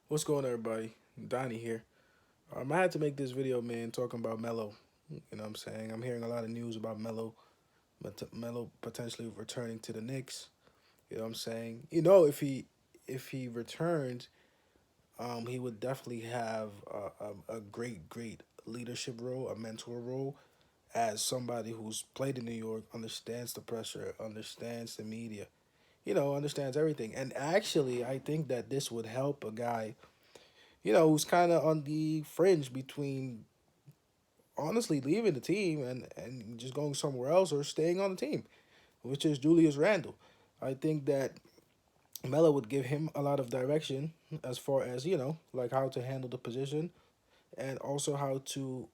What's going on, everybody? Donnie here. I had to make this video, man, talking about Melo. You know what I'm saying? I'm hearing a lot of news about Melo, Melo potentially returning to the Knicks. You know what I'm saying? If he returned, he would definitely have a great leadership role, a mentor role, as somebody who's played in New York, understands the pressure, understands the media, understands everything. And actually, I think that this would help a guy who's kind of on the fringe between honestly leaving the team and just going somewhere else or staying on the team, which is Julius Randle. I think that Melo would give him a lot of direction as far as, like how to handle the position and also how to,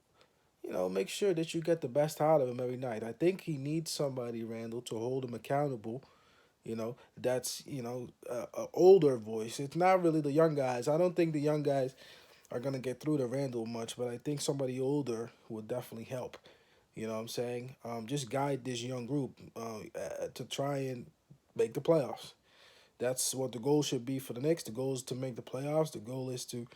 make sure that you get the best out of him every night. I think he needs somebody, Randall, to hold him accountable. That's, a older voice. It's not really the young guys. I don't think the young guys are gonna get through to Randall much, but I think somebody older would definitely help. You know what I'm saying? Just guide this young group to try and make the playoffs. That's what the goal should be for the Knicks. The goal is to make the playoffs. The goal is to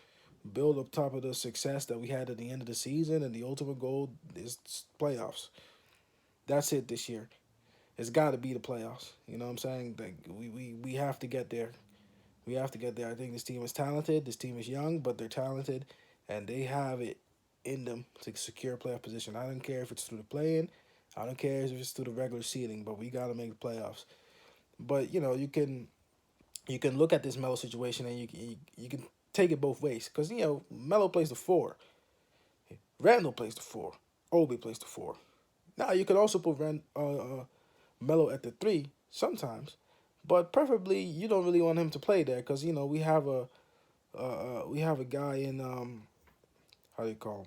build up top of the success that we had at the end of the season, and the ultimate goal is playoffs. That's it this year. It's got to be the playoffs. You know what I'm saying? Like we have to get there. We have to get there. I think this team is talented. This team is young, but they're talented, and they have it in them to secure a playoff position. I don't care if it's through the play-in. I don't care if it's through the regular seeding, but we got to make the playoffs. But you can look at this Melo situation and you can take it both ways because Melo plays the four, Randall plays the four, Obi plays the four. Now you could also put Melo at the three sometimes, but preferably you don't really want him to play there because we have a guy in how do you call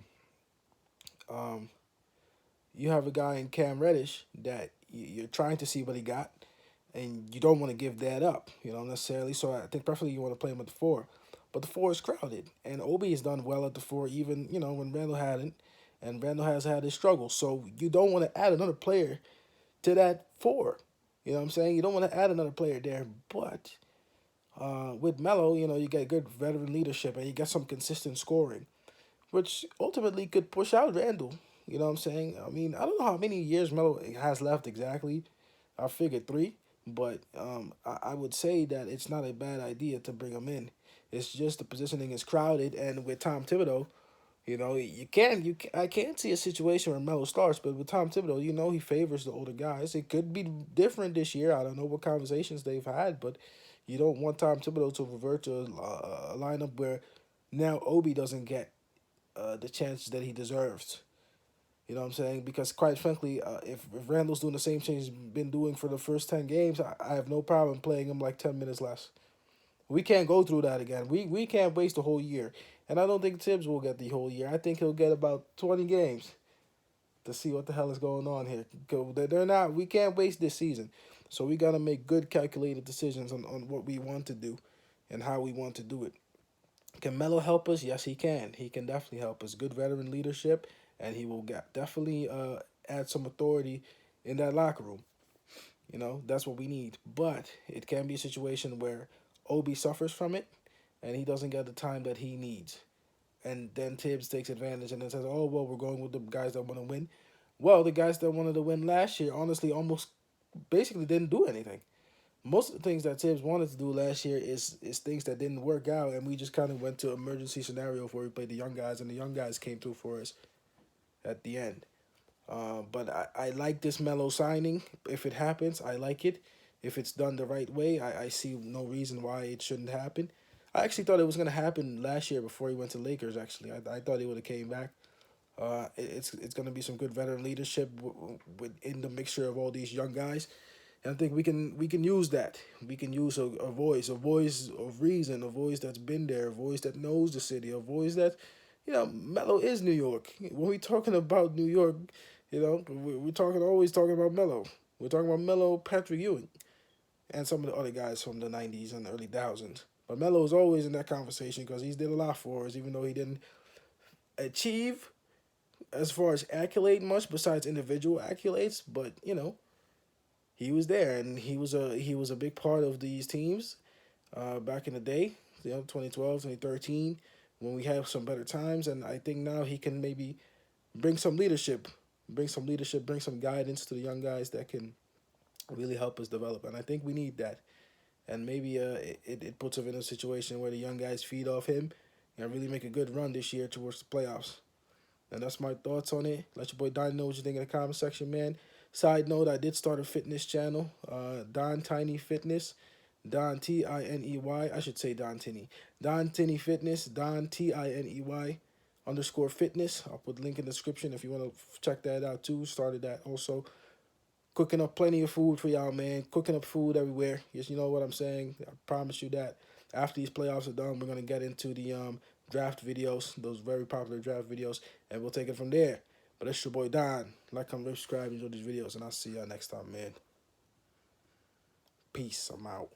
him? You have a guy in Cam Reddish that you're trying to see what he got, and you don't want to give that up, necessarily. So I think preferably you want to play him at the four, but the four is crowded, and Obi has done well at the four, even when Randall hadn't, and Randall has had his struggles. So you don't want to add another player to that four. You know what I'm saying? You don't want to add another player there, but with Melo, you get good veteran leadership and you get some consistent scoring, which ultimately could push out Randall. You know what I'm saying? I mean, I don't know how many years Melo has left exactly. I figured three, but I would say that it's not a bad idea to bring him in. It's just the positioning is crowded, and with Tom Thibodeau, I can't see a situation where Melo starts, but with Tom Thibodeau, he favors the older guys. It could be different this year. I don't know what conversations they've had, but you don't want Tom Thibodeau to revert to a lineup where now Obi doesn't get the chances that he deserves. You know what I'm saying? Because quite frankly, if Randall's doing the same thing he's been doing for the first 10 games, I have no problem playing him like 10 minutes less. We can't go through that again. We can't waste a whole year. And I don't think Tibbs will get the whole year. I think he'll get about 20 games to see what the hell is going on here. They're not. We can't waste this season. So we got to make good calculated decisions on what we want to do and how we want to do it. Can Melo help us? Yes, he can. He can definitely help us. Good veteran leadership, and he will definitely add some authority in that locker room. That's what we need. But it can be a situation where Obi suffers from it, and he doesn't get the time that he needs. And then Tibbs takes advantage and then says, "Oh well, we're going with the guys that want to win." Well, the guys that wanted to win last year, honestly, almost basically didn't do anything. Most of the things that Tibbs wanted to do last year is things that didn't work out, and we just kind of went to emergency scenario where we played the young guys, and the young guys came through for us at the end. But I like this Melo signing. If it happens, I like it. If it's done the right way, I see no reason why it shouldn't happen. I actually thought it was gonna happen last year before he went to Lakers. Actually, I thought he would have came back. It's gonna be some good veteran leadership in the mixture of all these young guys, and I think we can use that. We can use a voice of reason, a voice that's been there, a voice that knows the city, a voice that, Melo is New York. When we talking about New York, we're always talking about Melo. We're talking about Melo, Patrick Ewing, and some of the other guys from the '90s and the early 2000s. But Melo is always in that conversation because he's did a lot for us, even though he didn't achieve as far as accolade much besides individual accolades. But he was there, and he was a big part of these teams back in the day. 2012, 2013, when we have some better times. And I think now he can maybe bring some leadership, bring some guidance to the young guys that can really help us develop. And I think we need that. And maybe it puts us in a situation where the young guys feed off him and really make a good run this year towards the playoffs. And that's my thoughts on it. Let your boy Don know what you think in the comment section, man. Side note, I did start a fitness channel, Don Tiny Fitness, Don Tiney. I should say Don Tinney. Don Tinney Fitness, Don Tiney underscore fitness. I'll put the link in the description if you want to check that out too. Started that also. Cooking up plenty of food for y'all, man. Cooking up food everywhere. Yes, you know what I'm saying. I promise you that. After these playoffs are done, we're gonna get into the draft videos, those very popular draft videos, and we'll take it from there. But it's your boy Don. Like, comment, subscribe, enjoy these videos, and I'll see y'all next time, man. Peace. I'm out.